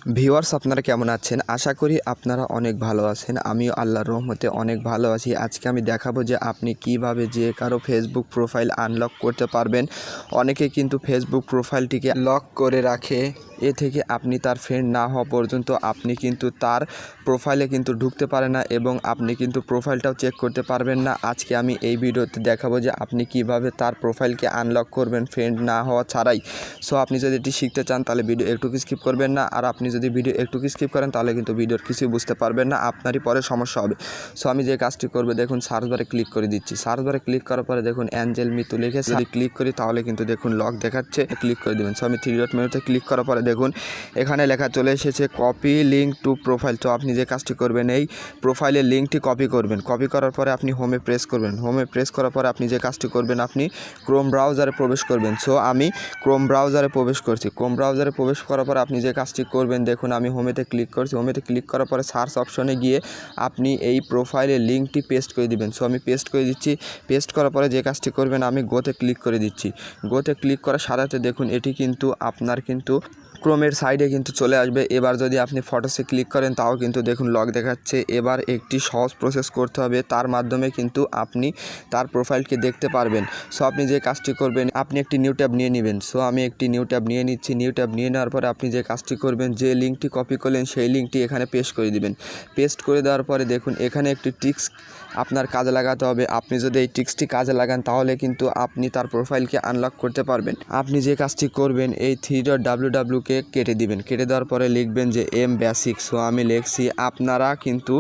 Viewers আপনারা কেমন আছেন? আশা করি আপনারা অনেক ভালো আছেন। আমিও আল্লাহর রহমতে অনেক ভালো আছি। আজকে আমি দেখাবো যে আপনি কিভাবে যে কারো ফেসবুক প্রোফাইল আনলক করতে পারবেন। অনেকে কিন্তু ফেসবুক প্রোফাইলটিকে লক করে রাখে। এ থেকে আপনি তার ফ্রেন্ড না হওয়া পর্যন্ত আপনি কিন্তু তার প্রোফাইলে কিন্তু ঢুকতে পারে না এবং আপনি কিন্তু প্রোফাইলটাও চেক করতে পারবেন না। আজকে আমি এই ভিডিওতে দেখাবো যে আপনি কিভাবে তার প্রোফাইলকে আনলক করবেন ফ্রেন্ড না হওয়া ছাড়াই। সো আপনি যদি এটি শিখতে চান তাহলে ভিডিও একটু স্কিপ করবেন না, আর আপনি যদি ভিডিও একটু স্কিপ করেন তাহলে কিন্তু ভিডিওর কিছুই বুঝতে পারবেন না, আপনারই পরে সমস্যা হবে। সো আমি যে কাজটি করব, দেখুন সার্চ বারে ক্লিক করে দিচ্ছি। সার্চ বারে ক্লিক করার পরে দেখুন অ্যাঞ্জেল মিতু লিখে যদি ক্লিক করি তাহলে কিন্তু দেখুন লক দেখাচ্ছে, ক্লিক করে দেবেন। সো আমি থ্রি ডট মেনুতে ক্লিক করার পরে দেখুন এখানে লেখা চলে এসেছে কপি লিঙ্ক টু প্রোফাইল। তো আপনি যে কাজটি করবেন, এই প্রোফাইলের লিঙ্কটি কপি করবেন। কপি করার পরে আপনি হোমে প্রেস করবেন। হোমে প্রেস করার পরে আপনি যে কাজটি করবেন, আপনি ক্রোম ব্রাউজারে প্রবেশ করবেন। সো আমি ক্রোম ব্রাউজারে প্রবেশ করছি। ক্রোম ব্রাউজারে প্রবেশ করার পর আপনি যে কাজটি করবেন, দেখুন আমি হোমেতে ক্লিক করছি। হোমেতে ক্লিক করার পরে সার্চ অপশনে গিয়ে আপনি এই প্রোফাইলের লিঙ্কটি পেস্ট করে দিবেন। সো আমি পেস্ট করে দিচ্ছি। পেস্ট করার পরে যে কাজটি করবেন, আমি গোতে ক্লিক করে দিচ্ছি। গোতে ক্লিক করার সাথে দেখুন এটি কিন্তু আপনার কিন্তু ক্রোমের সাইডে কিন্তু চলে আসবে। এবার যদি আপনি ফটোসে ক্লিক করেন তাও কিন্তু দেখুন লক দেখাচ্ছে। এবার একটি সহজ প্রসেস করতে হবে, তার মাধ্যমে কিন্তু আপনি তার প্রোফাইলকে দেখতে পারবেন। সো আপনি যে কাজটি করবেন, আপনি একটি নিউ ট্যাব নিয়ে নেবেন। সো আমি একটি নিউ ট্যাব নিয়ে নিচ্ছি। নিউ ট্যাব নিয়ে নেওয়ার পরে আপনি যে কাজটি করবেন, যে লিঙ্কটি কপি করলেন সেই লিঙ্কটি এখানে পেস্ট করে দিবেন। পেস্ট করে দেওয়ার পরে দেখুন এখানে একটি টিক্স আপনার কাজে লাগাতে হবে। আপনি যদি এই টিক্সটি কাজে লাগান তাহলে কিন্তু আপনি তার প্রোফাইলকে আনলক করতে পারবেন। আপনি যে কাজটি করবেন, এই $3.wwকে কেটে দিবেন। কেটে দেওয়ার পরে লিখবেন যে এম বেসিক। সো আমি লিখছি। আপনারা কিন্তু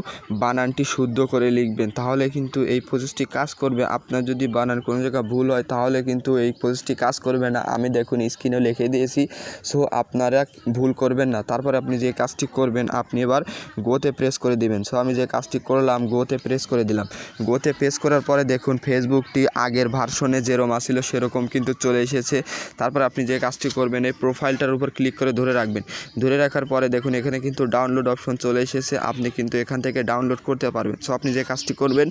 বানানটি শুদ্ধ করে লিখবেন, তাহলে কিন্তু এই প্রসেসটি কাজ করবে। আপনার যদি বানান কোনো জায়গায় ভুল হয় তাহলে কিন্তু এই প্রসেসটি কাজ করবে না। আমি দেখুন স্ক্রিনে লিখে দিয়েছি। সো আপনারা ভুল করবেন না। তারপরে আপনি যে কাজটি করবেন, আপনি এবার গোতে প্রেস করে দিবেন। সো আমি যে কাজটি করলাম, গোতে প্রেস করে দিলাম। গোতে প্রেস করার পরে দেখুন ফেসবুকটি আগের ভার্সনে যেরকম আসছিল সেরকম কিন্তু চলে এসেছে। তারপর আপনি যে কাজটি করবেন, এই প্রোফাইলটার উপর ক্লিক করে ধরে রাখবেন। ধরে রাখার পরে দেখুন এখানে কিন্তু ডাউনলোড অপশন চলে এসেছে। আপনি কিন্তু এখান থেকে ডাউনলোড করতে পারবেন। সো আপনি যে কাজটি করবেন,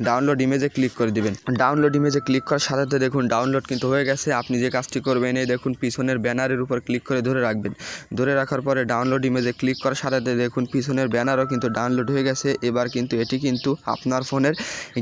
ডাউনলোড ইমেজে ক্লিক করে দিবেন। ডাউনলোড ইমেজে ক্লিক করার সাথে দেখুন ডাউনলোড কিন্তু হয়ে গেছে। আপনি যে কাজটি করবেন, এই দেখুন পিছনের ব্যানারের উপর ক্লিক করে ধরে রাখবেন। ধরে রাখার পরে ডাউনলোড ইমেজে ক্লিক করার সাথে দেখুন পিছনের ব্যানারও কিন্তু ডাউনলোড হয়ে গেছে। এবার কিন্তু এটি কিন্তু আপনার ফোনের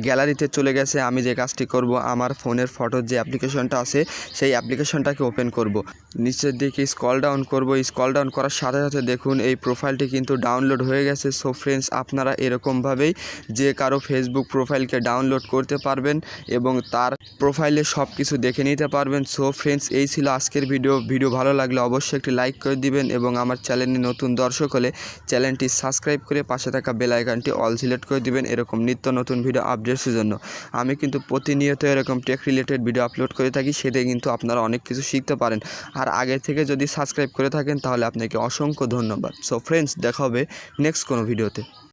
গ্যালারিতে চলে গেছে। আমি যে কাজটি করব, আমার ফোনের ফটোর যে অ্যাপ্লিকেশনটা আছে সেই অ্যাপ্লিকেশনটাকে ওপেন করব। নিচের দিকে স্ক্রল ডাউন করব। স্ক্রল ডাউন করার সাথে সাথে দেখুন এই প্রোফাইলটি কিন্তু ডাউনলোড হয়ে গেছে। সো ফ্রেন্ডস, আপনারা এরকমভাবেই যে কারো ফেসবুক প্রোফাইলকে ডাউনলোড করতে পারবেন এবং তার প্রোফাইলে সব কিছু দেখে নিতে পারবেন। সো ফ্রেন্ডস, এই ছিল আজকের ভিডিও ভালো লাগলে অবশ্যই একটি লাইক করে দিবেন এবং আমার চ্যানেলে নতুন দর্শক হলে চ্যানেলটি সাবস্ক্রাইব করে পাশে থাকা বেল আইকনটি অল সিলেক্ট করে দিবেন এরকম নিত্য নতুন ভিডিও আপডেটসের জন্য। আমি কিন্তু প্রতিনিয়ত এরকম টেক রিলেটেড ভিডিও আপলোড করে থাকি, সেটা কিন্তু আপনারা অনেক কিছু শিখতে পারেন। আর আগে থেকে যদি সাবস্ক্রাইব করে থাকেন তাহলে আপনাকে অসংখ্য ধন্যবাদ। সো ফ্রেন্ডস, দেখা হবে নেক্সট কোনো ভিডিওতে।